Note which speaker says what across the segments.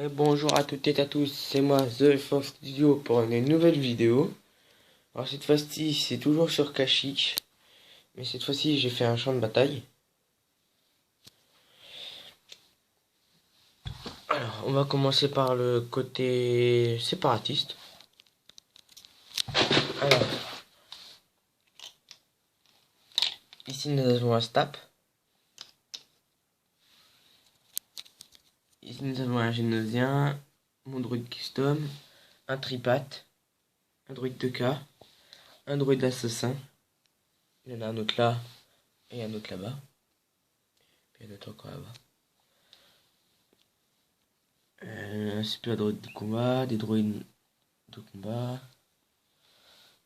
Speaker 1: Bonjour à toutes et à tous, c'est moi The Fox Studio pour une nouvelle vidéo. Alors cette fois-ci c'est toujours sur Kashyyyk, mais cette fois-ci j'ai fait un champ de bataille. Alors on va commencer par le côté séparatiste. Alors ici nous avons un Stap. Ici nous avons un Génosien, mon druide custom, un Tripat, un druide 2K, un druide assassin. Il y en a un autre là et un autre là-bas. Puis un autre encore là-bas. Un super droïde de combat, des droïdes de combat,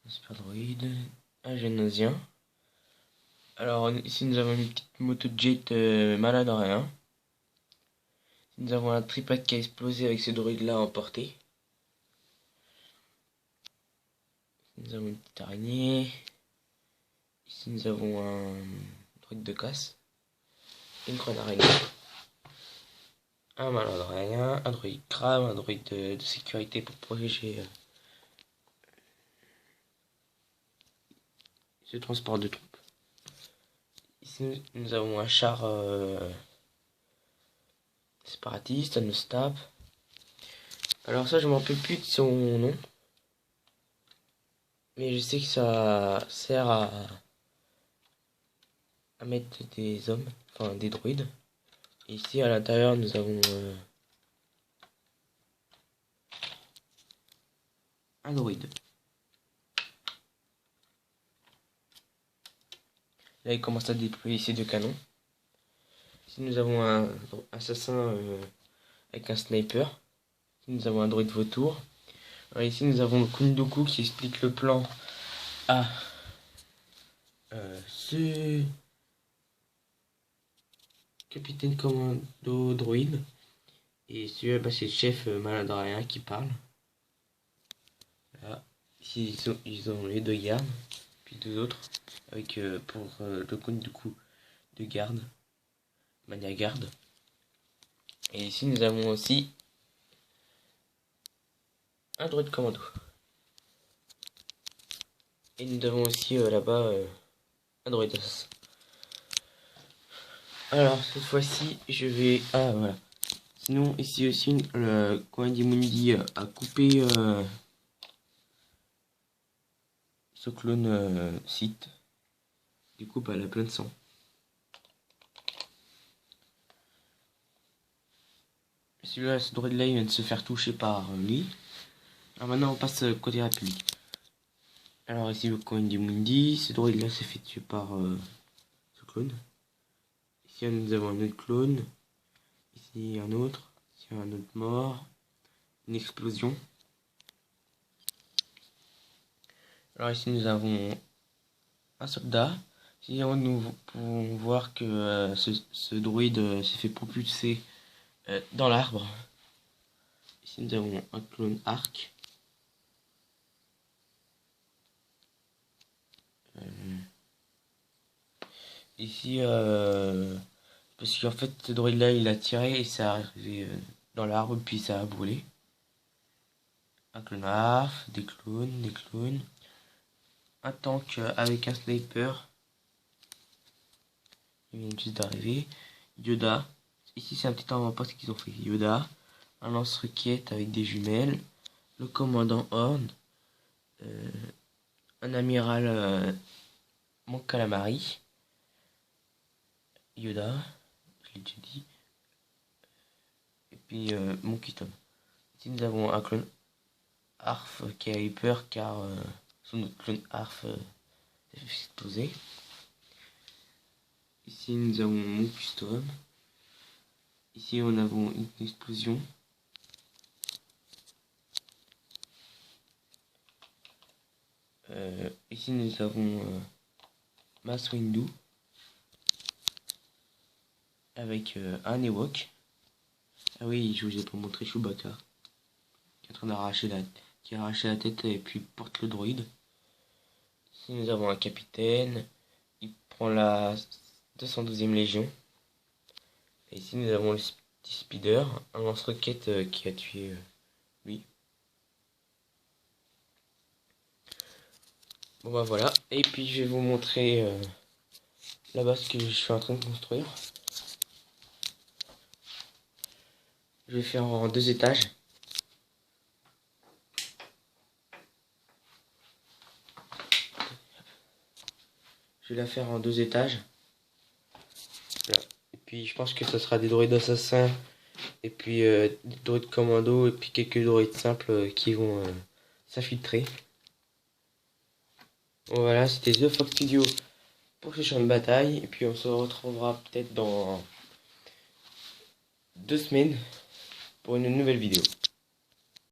Speaker 1: un super droïde, un génosien. Alors ici nous avons une petite moto jet malade en rien. Nous avons un tripat qui a explosé avec ce droïde là emporté. Nous avons une petite araignée. Ici nous avons un droïde de casse, une grande araignée, un malade en rien, un droïde crabe, un droïde de sécurité pour protéger ce transport de troupes. Ici nous avons un char séparatiste, un Ostap. Alors ça je me rappelle plus de son nom. Mais je sais que ça sert à mettre des hommes, enfin des droïdes. Et ici à l'intérieur nous avons un droïde. Là il commence à déployer ses deux canons. Ici nous avons un assassin avec un sniper. Ici nous avons un droïde vautour. Alors ici nous avons Kundoku qui explique le plan à ce capitaine commando droïde. Et celui-là bah, c'est le chef maladroit qui parle. Là. Ici ils ont les deux gardes, puis deux autres, avec pour le compte du coup de garde, mania garde. Et ici nous avons aussi un droïde commando. Et nous avons aussi là-bas un droïde assassin. Alors cette fois-ci je vais... Ah voilà. Sinon ici aussi le Commandi Mundi a coupé ce clone site. Du coup bah, elle a plein de sang. Celui-là, ce droïde là il vient de se faire toucher par lui. Alors maintenant on passe côté République. Alors ici le Commandi Mundi, ce droïde là s'est fait tuer par ce clone. Ici nous avons un autre clone. Ici un autre. Ici un autre mort. Une explosion. Alors ici nous avons un soldat. Ici nous pouvons voir que ce droïde s'est fait propulser dans l'arbre. Ici nous avons un clone arc. Ici parce qu'en fait ce droïde là il a tiré et ça est arrivé dans l'arbre puis ça a brûlé. Un clone arc, des clones. Un tank avec un sniper. Il vient juste d'arriver. Yoda. Ici c'est un petit avant-poste qu'ils ont fait. Yoda. Un lance-roquette avec des jumelles. Le commandant Horn. Un amiral Mon Calamari. Yoda. Je l'ai déjà dit. Et puis mon custom. Ici nous avons un clone Arf qui a eu peur car son autre clone Arf s'est fait exploser. Ici nous avons mon custom. Ici nous avons une explosion. Ici nous avons Mass Windu avec un Ewok. Ah oui, je vous ai pas montré Chewbacca qui est en train d'arracher la tête et puis porte le droïde. Ici nous avons un capitaine, il prend la 212e Légion. Et ici nous avons petit speeder, un lance-roquette qui a tué lui. Bon bah voilà, et puis je vais vous montrer la base que je suis en train de construire. Je vais faire en 2 étages. Je vais la faire en 2 étages. Voilà. Et puis je pense que ce sera des droïdes assassins, et puis des droïdes commando, et puis quelques droïdes simples qui vont s'infiltrer. Bon, voilà, c'était The Fox Studio pour ce champ de bataille. Et puis on se retrouvera peut-être dans 2 semaines pour une nouvelle vidéo.